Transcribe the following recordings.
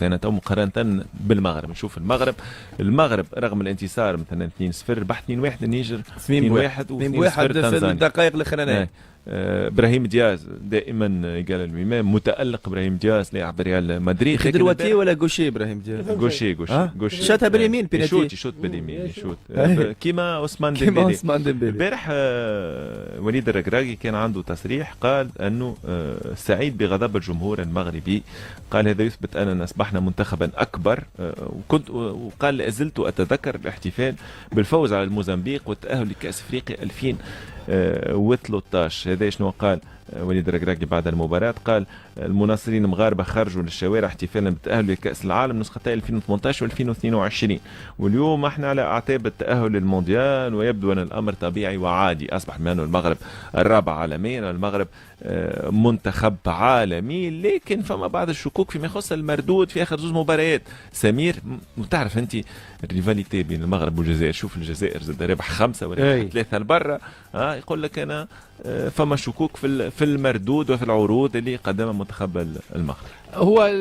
أنا تو مقارنة بالمغرب نشوف المغرب رغم الانتصار مثلا 2-0 ربح 2-1 النيجر 2-1 و2-1 في الدقائق الاخرانيه. ابراهيم دياز دائما قال الامام متالق. ابراهيم دياز لاعب ريال مدريد خدرواتي ولا غوشي ابراهيم دياز؟ غوشي شاتها باليمين بيناتي يشوت باليمين يشوت كيما عثمان ديمبلي. البارح وليد الركراكي كان عنده تصريح قال انه سعيد بغضب الجمهور المغربي. قال هذا يثبت اننا اصبحنا منتخبا اكبر. وقال لازلت اتذكر الاحتفال بالفوز على الموزمبيق والتاهل لكاس افريقيا 2013. هذا شنو قال وليد الركراكي بعد المباراة؟ قال المناصرين المغاربة خرجوا للشوارع احتفالا بالتأهل لكأس العالم نسختي 2018 و2022 واليوم احنا على أعتاب التأهل للمونديال ويبدو أن الأمر طبيعي وعادي. أصبح من المغرب الرابع عالميا والمغرب منتخب عالمي. لكن فما بعض الشكوك فيما يخص المردود في آخر 2 مباريات. سمير وتعرف أنت الريفاليتي بين المغرب والجزائر. شوف الجزائر زاد ربح 5 وربح 3 لبرا. يقول لك أنا فما شكوك في المردود وفي العروض اللي قدمها منتخب المغرب. هو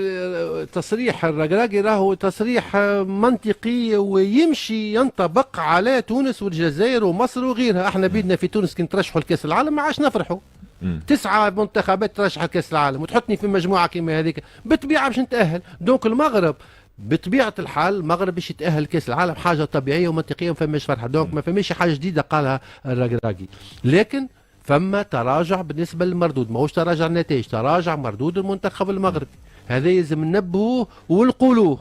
تصريح الركراكي راهو تصريح منطقي ويمشي ينطبق على تونس والجزائر ومصر وغيرها. احنا بيدنا في تونس كي نترشحوا لكاس العالم ما عادش نفرحوا. 9 منتخبات ترشح لكاس العالم وتحطني في مجموعه كيما هذيك بالطبيعه باش نتاهل. دونك المغرب بطبيعه الحال المغرب باش يتاهل لكاس العالم حاجه طبيعيه ومنطقيه وما فماش فرحه. دونك ما فماش حاجه جديده قالها الركراكي. لكن فما تراجع بالنسبه للمردود. ماهوش تراجع نتائج، تراجع مردود المنتخب المغربي. هذا يلزم ننبهوه ونقولوه.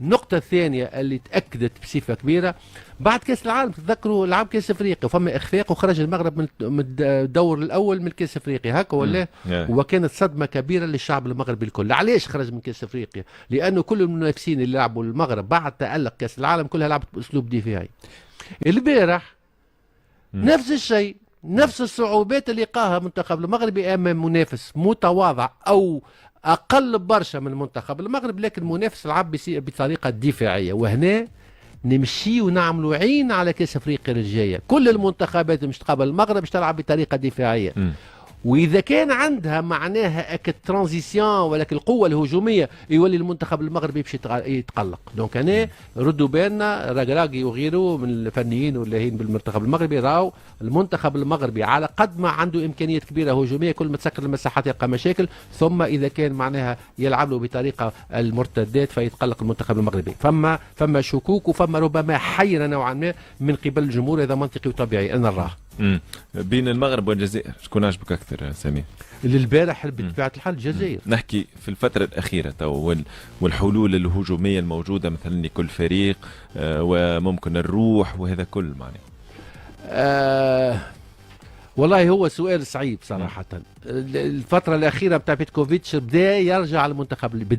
النقطة الثانية اللي تأكدت بصفة كبيرة بعد كأس العالم، تذكروا لعب كأس أفريقيا وفما إخفاق وخرج المغرب من الدور الأول من كأس أفريقيا هكا ولا؟ وكانت صدمة كبيرة للشعب المغربي الكل. علاش خرج من كأس أفريقيا؟ لأنه كل المنافسين اللي لعبوا المغرب بعد تألق كأس العالم كلها لعبت بأسلوب دفاعي. البارح نفس الشيء، نفس الصعوبات اللي لقاها المنتخب المغربي امام منافس متواضع او اقل برشا من المنتخب المغرب، لكن منافس لعب بطريقه دفاعيه. وهنا نمشي ونعملوا عين على كاس افريقيا الجايه. كل المنتخبات مش تقابل المغرب باش تلعب بطريقه دفاعيه. واذا كان عندها معناها الترانزيسيون ولكن القوه الهجوميه يولي المنتخب المغربي باش يتقلق. دونك انا ردوا بالنا ركراكي وغيره من الفنيين واللاهين بالمنتخب المغربي راهو المنتخب المغربي على قد ما عنده امكانيات كبيره هجوميه كل ما تسكر المساحات يلقى مشاكل. ثم اذا كان معناها يلعب له بطريقه المرتدات فيتقلق المنتخب المغربي. فما شكوك وفما ربما حيره نوعا ما من قبل الجمهور. هذا منطقي وطبيعي انا نراه. بين المغرب والجزائر شكون عجبك اكثر سمير؟ للبارح بطبيعه الحال الجزائر. نحكي في الفتره الاخيره تو والحلول الهجوميه الموجوده مثلا لكل فريق وممكن الروح وهذا كل معناه. والله هو سؤال صعيب صراحه. الفتره الاخيره بتاع بيتكوفيتش بدا يرجع المنتخب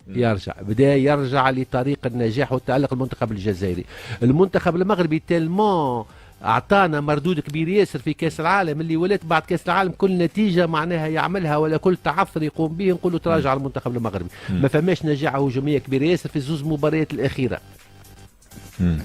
بدا يرجع لطريق النجاح والتألق المنتخب الجزائري. المنتخب المغربي تلمون اعطانا مردود كبير ياسر في كاس العالم اللي ولات بعد كاس العالم كل نتيجه معناها يعملها ولا كل تعثر يقوم به نقولوا تراجع المنتخب المغربي. ما فماش نجاعه هجوميه كبيره ياسر في الزوز مباريات الاخيره.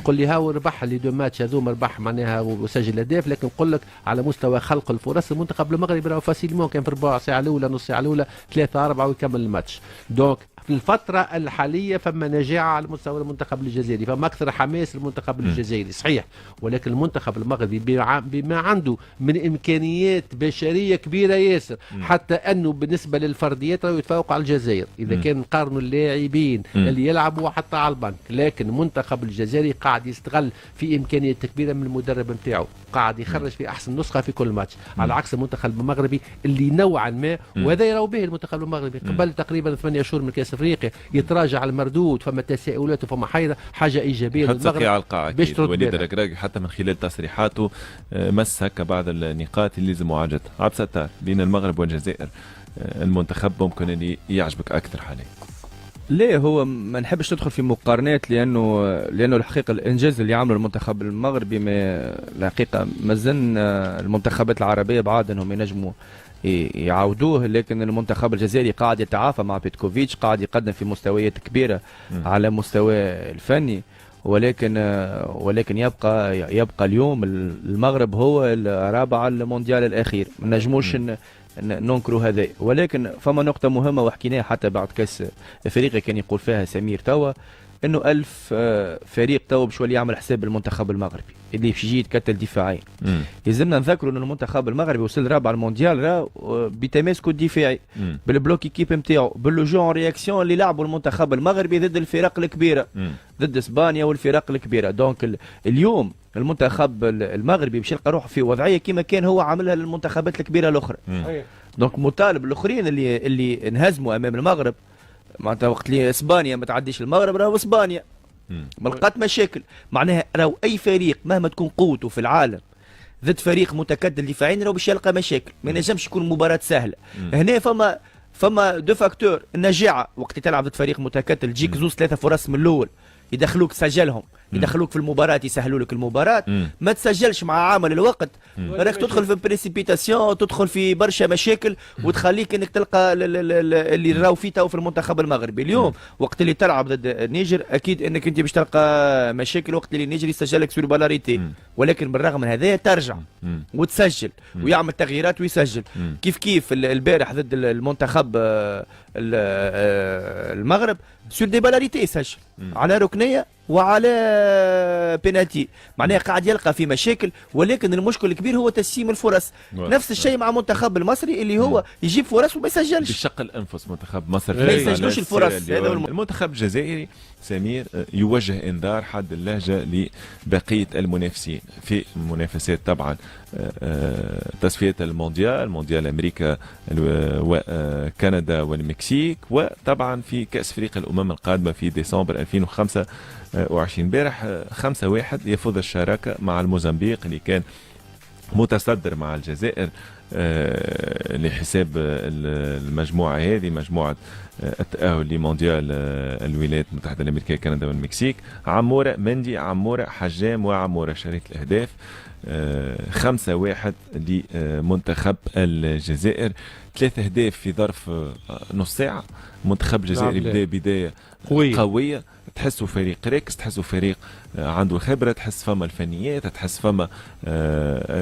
قل لي هاو ربح لي 2 ماتش هذوما ربح معناها وسجل اهداف. لكن نقول لك على مستوى خلق الفرص المنتخب المغربي راهو فاسيلمون كان في ربع ساعه الاولى نص ساعه الاولى 3-4 ويكمل الماتش. دونك في الفترة الحالية فما نجاعة على مستوى المنتخب الجزائري، فما أكثر حماس المنتخب الجزائري صحيح، ولكن المنتخب المغربي بما عنده من إمكانيات بشرية كبيرة ياسر، حتى أنه بالنسبة للفرديات يتفوق على الجزائر إذا كان نقارنوا اللاعبين اللي يلعبوا حتى على البنك. لكن المنتخب الجزائري قاعد يستغل في إمكانيات كبيرة من المدرب نتاعو، قاعد يخرج في أحسن نسخة في كل ماتش، على عكس المنتخب المغربي اللي نوعا ما وهذا يراو به المنتخب المغربي قبل تقريبا 8 شهور من كاس افريقيا يتراجع المردود، فما تساؤلات وفما حيره، حاجه ايجابيه للمغرب على القاعه. وليد الركراكي حتى من خلال تصريحاته مس هكا بعض النقاط اللي لازم معالجتها. عبد الستار، بين المغرب والجزائر المنتخب ممكن اللي يعجبك اكثر حاليا؟ ليه هو ما نحبش ندخل في مقارنات لانه الحقيقه الانجاز اللي عمله المنتخب المغربي الحقيقه مازال المنتخبات العربيه بعاد انهم ينجموا يعودوه، لكن المنتخب الجزائري قاعد يتعافى مع بيتكوفيتش، قاعد يقدم في مستويات كبيره على مستوى الفني، ولكن يبقى اليوم المغرب هو الرابع المونديال الاخير. ما نجموش ننكروا هذا، ولكن فما نقطة مهمة وحكيناها حتى بعد كاس افريقيا كان يقول فيها سمير توا، انه 1000 فريق توا باش يولي يعمل حساب المنتخب المغربي اللي باش يجي يتكتل دفاعيا. يلزمنا نذكروا انه المنتخب المغربي وصل رابع المونديال راه بتماسكه الدفاعي بالبلوك كيب نتاعو بالجو رياكسيون اللي لعبوا المنتخب المغربي ضد الفرق الكبيره، ضد اسبانيا والفرق الكبيره. دونك اليوم المنتخب المغربي باش يلقى روحه في وضعيه كما كان هو عاملها للمنتخبات الكبيره الاخرى. دونك مطالب الاخرين اللي انهزموا امام المغرب، معناتها وقت اللي اسبانيا ما تعديش المغرب راهو اسبانيا ما لقات مشاكل. معناها راهو اي فريق مهما تكون قوته في العالم ضد فريق متكتل دفاعيا راهو باش يلقى مشاكل، ما ينجمش يكون مباراه سهله. هنا فما دو فاكتور، النجاعه وقت اللي تلعب ضد فريق متكتل تجيك زوز ثلاثه فرص من الاول يدخلوك تسجلهم، يدخلوك في المباراة يسهلوا لك المباراة. ما تسجلش مع عامل الوقت راك تدخل في بريسيبيتاسيون، تدخل في برشا مشاكل وتخليك انك تلقى اللي راهو فيه تو في المنتخب المغربي اليوم. وقت اللي تلعب ضد النيجر اكيد انك انت باش تلقى مشاكل وقت اللي النيجر يسجل لك سوربالاريتي، ولكن بالرغم من هذا ترجع وتسجل ويعمل تغييرات ويسجل. كيف البارح ضد المنتخب المغرب سور دي بالاريتي يسجل على ركنيه وعلى بينالتي، معناها قاعد يلقى في مشاكل. ولكن المشكل الكبير هو تسييم الفرص. نفس الشيء مع المنتخب المصري اللي هو يجيب فرص وما يسجلش، بشق الانفس. منتخب مصر ما يسجلوش الفرص. هذا المنتخب الجزائري سمير يوجه انذار حد اللهجه لبقيه المنافسين في منافسات طبعا تصفيه المونديال امريكا وكندا والمكسيك، وطبعا في كاس افريقيا الامم القادمه في ديسمبر 2025. امبارح 5-1 يفوز الشراكه مع الموزمبيق اللي كان متصدر مع الجزائر لحساب المجموعه هذه، مجموعه التأهل لمونديال الولايات المتحدة الأمريكية كندا والمكسيك. عمورة مندي، عمورة حجام، وعمورة شريط الأهداف. 5-1 لمنتخب الجزائر، 3 أهداف في ظرف نص ساعة. منتخب الجزائري بدأ بداية قوية. تحسوا فريق راكز، تحسوا فريق عنده خبرة، تحس فما الفنيات، تحس فما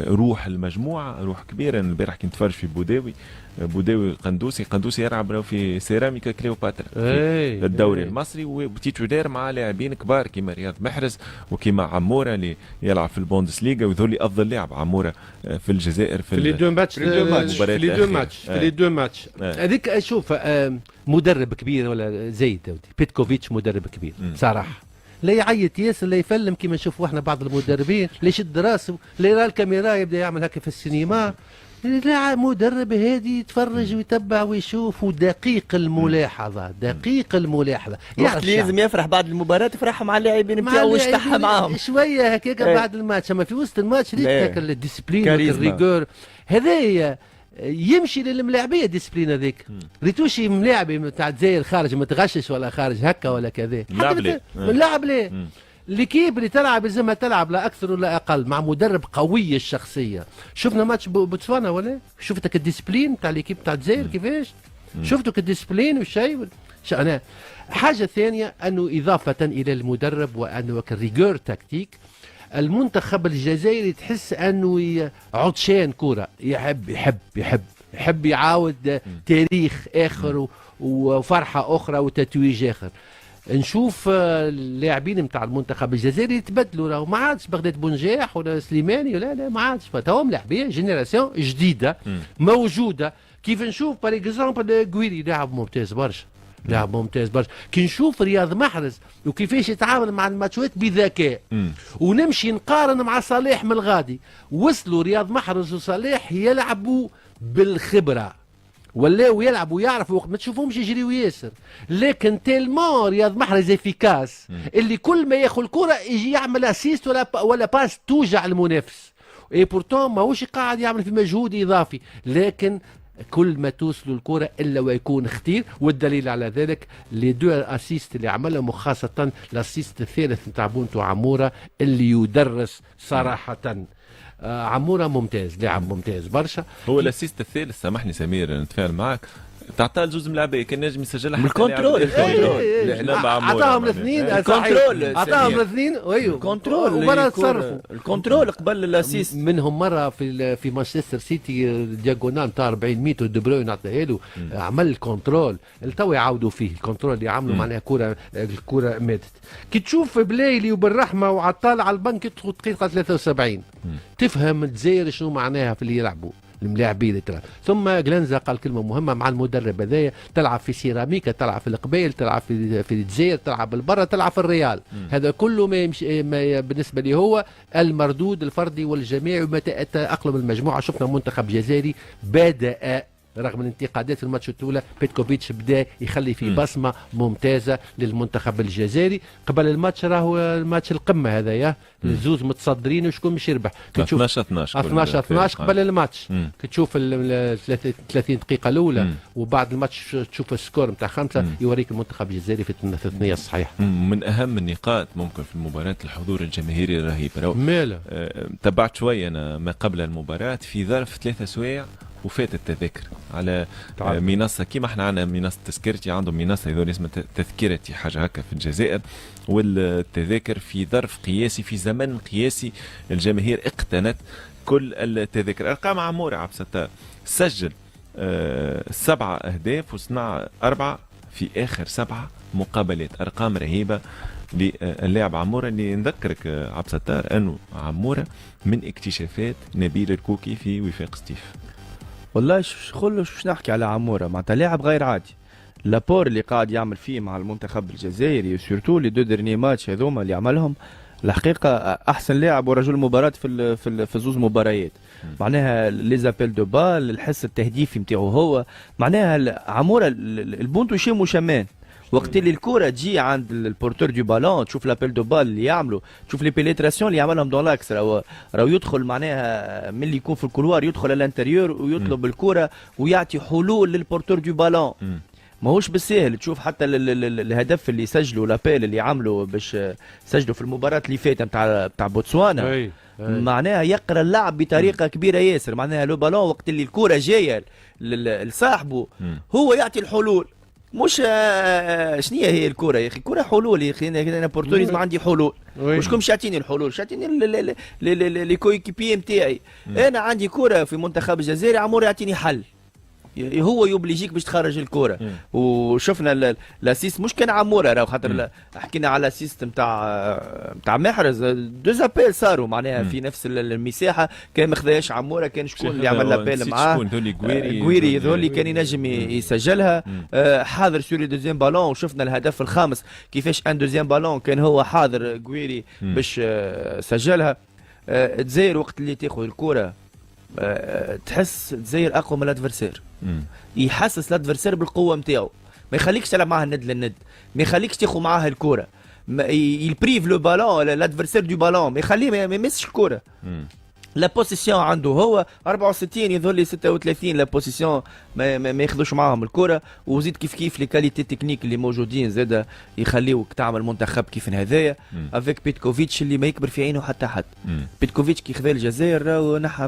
روح المجموعة، روح كبيرة. البارح كنت نتفرج في بوداوي قندوسي يلعب في سيراميكا كليوباترا في الدوري المصري، وبتيتولير مع لاعبين كبار كيما رياض محرز وكيما عمورة اللي يلعب في البوندسليغا، وذولي افضل لاعب عمورة في الجزائر في لي دو ماتش هذيك. شوف مدرب كبير ولا زايد بيتكوفيتش مدرب كبير صراحه، لا يعيط ياسر، لا يفلم كيما نشوفوا احنا بعض المدربين، لا يشد راسه، لا يرى الكاميرا يبدا يعمل هكا في السينما. لا، مدرب هادي يتفرج ويتبع ويشوف، ودقيق الملاحظه، دقيق الملاحظه. وقت لازم يفرح بعد المباراه يفرح مع اللاعبين نتاعو ويشطحها معاهم شويه هكاك بعد الماتش، اما في وسط الماتش هكاك الديسبلين والريغور هذايا يمشي للملاعبيه ديسبلين هذيك. ريتوشي ملاعبي نتاع الجزائر خارج متغشش ولا خارج هكا ولا كذا، نلعب ليه؟ ليكيب اللي تلعب لازمها تلعب لا اكثر ولا اقل مع مدرب قوي الشخصيه. شفنا ماتش بوتسوانا ولا شفتك الديسبلين تاع ليكيب تاع الجزائر كيفاش؟ شفتك الديسبلين والشيء. انا حاجه ثانيه انه اضافه الى المدرب وانه الريغور تكتيك، المنتخب الجزائري تحس انه عطشان كره، يحب يعاود تاريخ اخر وفرحه اخرى وتتويج اخر. نشوف اللاعبين نتاع المنتخب الجزائري يتبدلوا، راهو ما عادش بغداد بونجاح ولا سليماني ولا لا، ما عادش، فتاهم لاعبين جينيراسيون جديده موجوده. كيف نشوف باغ اكزومبل غويري لاعب ممتاز برشا، لاعب ممتاز برشا. كي نشوف رياض محرز وكيفاش يتعامل مع الماتشات بذكاء، ونمشي نقارن مع صالح من الغادي، وصلوا رياض محرز وصالح يلعبوا بالخبره، ولاو يلعبوا يعرفوا وقت ما تشوفهمش يجريوا ياسر، لكن تيلمون رياض محرز افيكاس اللي كل ما ياخذ الكره يجي يعمل اسيست ولا باس توجع المنافس. اي بورتون ماهوش قاعد يعمل في مجهود اضافي، لكن كل ما توصلوا الكرة إلا ويكون خطير. والدليل على ذلك لي دو اسيست اللي عملهم، وخاصة الاسيست الثالث نتاع بونتو عمورة اللي يدرس صراحة. عمورة ممتاز، لاعب ممتاز برشا. هو الاسيست الثالث، سامحني سمير نتفاعل معك، تعطى زوز ملاعبيه كان نجم يسجلها بالكنترول. عطاهم الاثنين الكنترول عطاهم الاثنين ايوه الكنترول ومره تصرفوا الكنترول قبل الاسيست. منهم مره في مانشستر سيتي دياغونال نتاع 40 متر دي بروين عطاها له عمل الكنترول تو يعاودوا فيه الكنترول اللي عملوا معناها الكره ماتت. كي تشوف بلايلي وبالرحمه وعطال على البنك يدخل دقيقه 73 تفهم الجزائر شنو معناها في اللي يلعبوا الملاعبين اللي تلعب. ثم جلانزا قال كلمه مهمه مع المدرب هذايا، تلعب في سيراميكا، تلعب في القبائل، تلعب في الجزائر، تلعب بالبرة، تلعب في الريال. هذا كله ما يمشي بالنسبه لي هو المردود الفردي والجماعي ومتى تأقلم المجموعه. شفنا منتخب جزائري بدأ رغم الانتقادات في الماتش الاولى بيتكوفيتش بدا يخلي في بصمه ممتازه للمنتخب الجزائري. قبل الماتش راهو الماتش القمه هذايا الزوز متصدرين وشكون باش يربح 12 قبل الماتش. كي تشوف ال 30 دقيقه الاولى وبعد الماتش تشوف السكور نتاع 5 يوريك المنتخب الجزائري في الثنيه الصحيحه. من اهم النقاط ممكن في المباراه الحضور الجماهيري الرهيب. ماله تبعت شويه انا ما قبل المباراه في ظرف 3 سوايع وفات التذاكر على منصه كيما احنا عندنا منصه تذكرتي، عندهم منصه يقولون اسمها تذكرتي حاجه هكا في الجزائر. والتذاكر في ظرف قياسي في زمن قياسي الجماهير اقتنت كل التذاكر. ارقام عموري عبد الستار سجل 7 أهداف وصنع 4 في اخر 7 مقابلات. ارقام رهيبه للاعب عموره اللي نذكرك عبد الستار انه عموره من اكتشافات نبيل الكوكي في وفاق ستيف. والله شو نحكي على عموره، معناتها لاعب غير عادي. لابور اللي قاعد يعمل فيه مع المنتخب الجزائري وسورتو لي دو ديرني ماتش هذوما اللي عملهم الحقيقه احسن لاعب ورجل مباراه في زوز مباريات. معناها لي زابيل دو بال، الحس التهديفي نتاعو هو معناها عموره البونتو يشم وشمان. وقت اللي الكره تجي عند البورتور دو بالون تشوف لابيل دو بال اللي يعملوا، تشوف لي بيليتراسيون اللي يعملهم دون لاكس، راهو يدخل معناها من اللي يكون في الكولوار يدخل الانتريور ويطلب الكره ويعطي حلول للبورتور دو بالون. ماهوش بالساهل. تشوف حتى الهدف اللي سجلوا لابيل اللي عملوا باش سجلوا في المباراه اللي فاتت نتاع بوتسوانا. معناها يقرا اللعب بطريقه كبيره ياسر. معناها لو بالون وقت اللي الكره جايه لصاحبه هو يعطي الحلول. مش شنو هي الكره يا اخي؟ الكره حلول يا اخي. انا بورتوريزم عندي حلول. وشكون مش يعطيني الحلول؟ مش يعطيني لي كويكيبي نتاعي. انا عندي كره في منتخب الجزائر عمور يعطيني حل، هو يوبليجيك باش تخرج الكره. وشفنا الاسيست مش كان عموره راهو خاطر حكينا على الاسيست نتاع محرز. دو زابيل صاروا معناها في نفس المساحه، كان ما خذاش عموره، كان شكون اللي عمل لابيل معاه؟ غويري ذولي كان ينجم يسجلها. حاضر سوري دوزيام بالون. وشفنا الهدف الخامس كيفاش ان دوزيام بالون كان هو حاضر غويري باش سجلها. الجزائر وقت اللي تاخذ الكره تحس تزير اقوى من الادفرسير، يحسس الادفرسير بالقوه نتاعو، ما يخليكش تلعب معاه ند للند، ما يخليكش تاخذ معاه الكره، يبريف لو بالون الادفرسير دو بالون، ما يخليه ما يمسش الكره. لا بوزيسيون عنده هو 64 يظهر لي 36 لا بوزيسيون ما ياخذوش معاهم الكره. وزيد كيف لي كاليتي تكنيك اللي موجودين زاده يخليوك تعمل منتخب كيف هذايا افيك بيتكوفيتش اللي ما يكبر في عينه حتى حد. بيتكوفيتش كي خذا الجزائر ونحى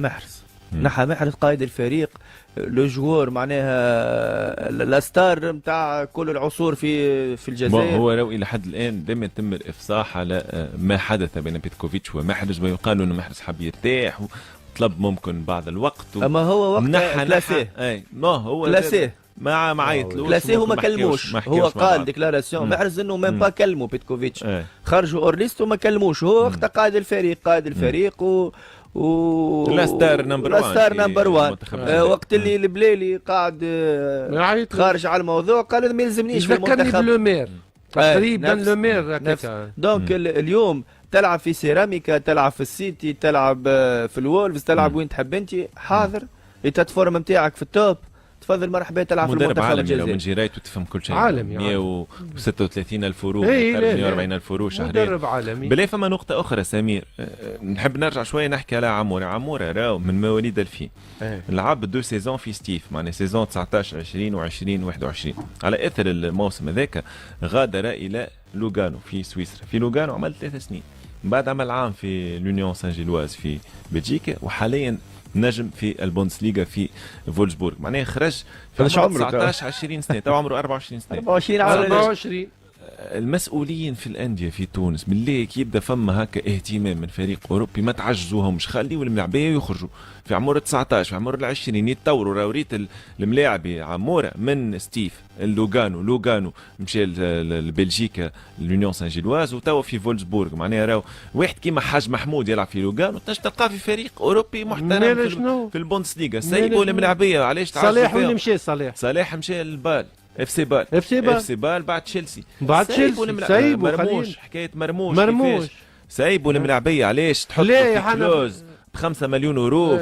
محرز قائد الفريق، لو جوور معناها لا ستار نتاع كل العصور في الجزائر. هو لو الى حد الان لم يتم الافصاح على ما حدث بين بيتكوفيتش ومحرز، ويقال انه محرز حب يرتاح وطلب ممكن بعض الوقت اما هو وقت كلاسيه. اي ما هو كلاسيه ما عيطلوش كلاسيه وما كلموش. هو قال ديكلاراسيون محرز انه ميم با كلموا بيتكوفيتش. خرجوا اورليست وما كلموش. هو وقت قائد الفريق لاستار نمبر 1 وقت اللي البليلي قاعد خارج على الموضوع قال ما يلزمنيش في المنتخب. ذكرني بلومير تقريبا لومير. دونك اليوم تلعب في سيراميكا، تلعب في السيتي، تلعب في الوولفز، تلعب وين تحب انت، حاضر انت الفورم نتاعك في التوب، تفضل مرحبا تلعب في المنتخب الجزائري. من جرايته تفهم كل شيء. عالمي 136 الف يورو 140 الف يورو شهريا. مدرب عالمي. بلا فما نقطة أخرى سمير، نحب نرجع شوية نحكي على عمورة راهو من مواليد 2000 لعب 2 سيزون في ستيف، معناها سيزون 19 20 و20 21. على إثر الموسم هذاك غادر إلى لوغانو في سويسرا. في لوغانو عمل 3 سنين بعد عمل عام في لونيون سان جيلواز في بلجيكا، وحاليا نجم في البوندسليغا في فولسبورغ. معناها خرج في قداش عمره عمره 19 20 سنه، تو عمره 24 سنه. 24 عام 24. المسؤولين في الانديه في تونس بالله كي يبدا فما هكا اهتمام من فريق اوروبي ما تعجزوهمش، خليوا الملاعبيه يخرجوا في عمر 19 في عمر 20 يتطوروا. راوريت الملاعبي عموره من ستيف لوغانو مشى لبلجيكا لونيون سان جيلواز، وتوا في فولسبورغ. معناها راهو واحد كيما حاج محمود يلعب في لوغانو تنجم تلقاه في فريق اوروبي محترم في البوندسليغا. سيبوا الملاعبيه علاش تعجزوا؟ صالح وين مشى؟ صالح مشى للبال اف سي بال بعد تشيلسي. سايبوا مرموش حكايه مرموش سايبوا الملاعبيه علاش تحط في كلوز ب5 مليون يورو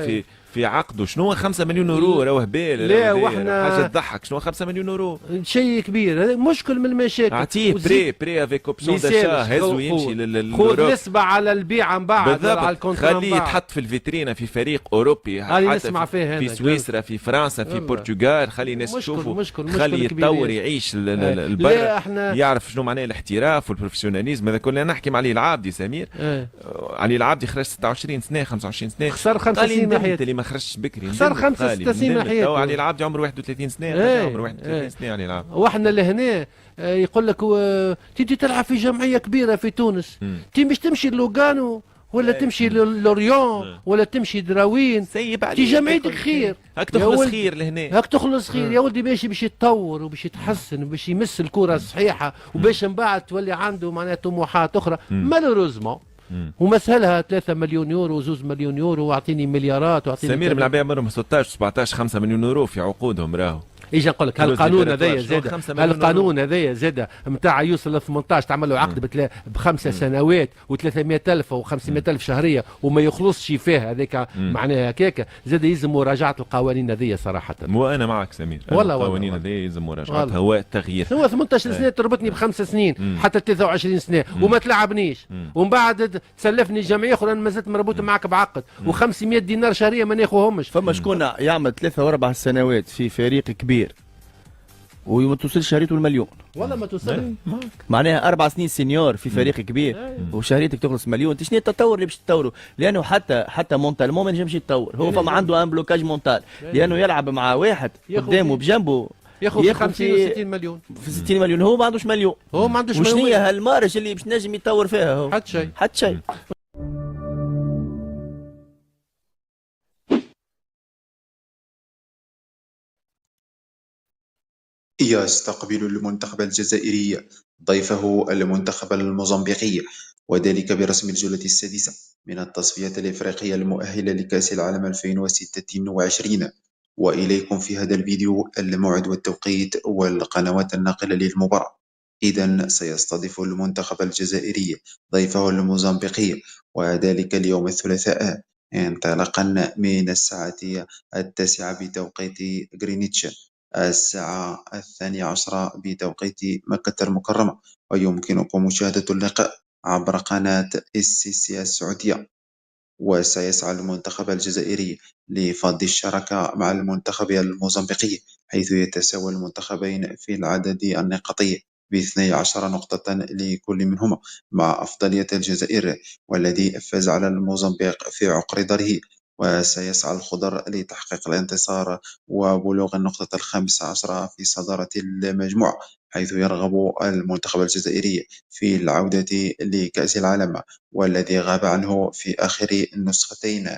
في عقده؟ شنو 5 مليون يورو؟ راهو هبال. لا واحنا حاجه تضحك. شنو 5 مليون يورو؟ شيء كبير، هذا مشكل من المشاكل. اعطيه بري افيك اوبسيون داشا، هزو يمشي خذ نسبه على البيع من بعد على الكونترا، خليه يتحط في الفيترينا في فريق اوروبي، خليه نسمع فيه في سويسرا في فرنسا في البرتغال، خلي الناس تشوفه، خليه يتطور يعيش البرا، يعرف شنو معناه الاحتراف والبروفيسيوناليزم. هذا كله نحكي مع علي العابدي سمير. علي العابدي خرج 26 سنه 25 سنه، خسر 5 سنين من حياته، اللي ما خرجش بكري خسر 5 سنين من حياته. علي العابدي عمره 31 سنه، عمره 31 سنه علي العابدي. واحنا لهنا يقول لك تيجي تلعب في جمعيه كبيره في تونس، مش تمشي لوغانو ولا تمشي لوريون ولا تمشي دراوين، تي جمعيتك خير، هاك تخلص خير لهنا، هاك تخلص خير يا ولدي، باش يتطور وباش يتحسن وباش يمس الكره الصحيحه، وباش من بعد تولي عنده معناها طموحات اخرى. مالوروزمون ومسهلها 3 مليون يورو 2 مليون يورو، واعطيني مليارات واعطيني. سمير ملاعبيه عمرهم 16 17 5 مليون يورو في عقودهم راهو. ايش نقول لك، هالقانون هذايا زاد، هالقانون هذايا زاد نتاع يوصل ل 18 تعمل له عقد ب5 سنوات و300,000 و500,000 شهريه وما يخلصش فيها هذاك، معناها هكاك. زاد يلزم مراجعه القوانين هذيا صراحه. وانا معك سمير، القوانين هذيا يلزم مراجعتها وتغيير. هو 18 سنه تربطني ب5 سنين حتى 23 سنه وما تلعبنيش، ومن بعد تسلفني جمعيه اخرى انا مازلت مربوط معك بعقد، و500 دينار شهريه ما ناخذهمش. فما شكون يعمل 3 و4 سنوات في فريق كبير وما توصلش شهريته المليون، والله ما توصل. معناها 4 سنين سينيور في فريق كبير وشهريتك تخلص مليون. شنو التطور اللي باش تطوروا؟ لانه حتى مونتالمون ما نجمش يتطور، هو فما عنده ان بلوكاج مونتال، لانه يلعب مع واحد قدامه بجنبه ياخذ 50 و 60 مليون، في 60 مليون هو ما عندوش مليون، هو ما عندوش مليون. وشنو هي هالمارج اللي باش نجم يتطور فيها؟ هو حتى شيء حتى شيء. يستقبل المنتخب الجزائري ضيفه المنتخب الموزمبيقي، وذلك برسم الجولة السادسة من التصفيات الإفريقية المؤهلة لكأس العالم 2026. وإليكم في هذا الفيديو الموعد والتوقيت والقنوات الناقلة للمباراة. إذن سيستضيف المنتخب الجزائري ضيفه الموزمبيقي، وذلك اليوم الثلاثاء انطلاقا من الساعة 9 بتوقيت غرينتش، الساعة 12 بتوقيت مكة المكرمة. ويمكنكم مشاهدة اللقاء عبر قناة SCC السعودية. وسيسعى المنتخب الجزائري لفض الشراكة مع المنتخب الموزمبيقي، حيث يتساوى المنتخبين في العدد النقطي ب12 نقطة لكل منهما، مع أفضلية الجزائر والذي فاز على الموزمبيق في عقر داره. وسيسعى الخضر لتحقيق الانتصار وبلوغ النقطة 15 في صدارة المجموعة، حيث يرغب المنتخب الجزائري في العودة لكأس العالم والذي غاب عنه في آخر النسختين.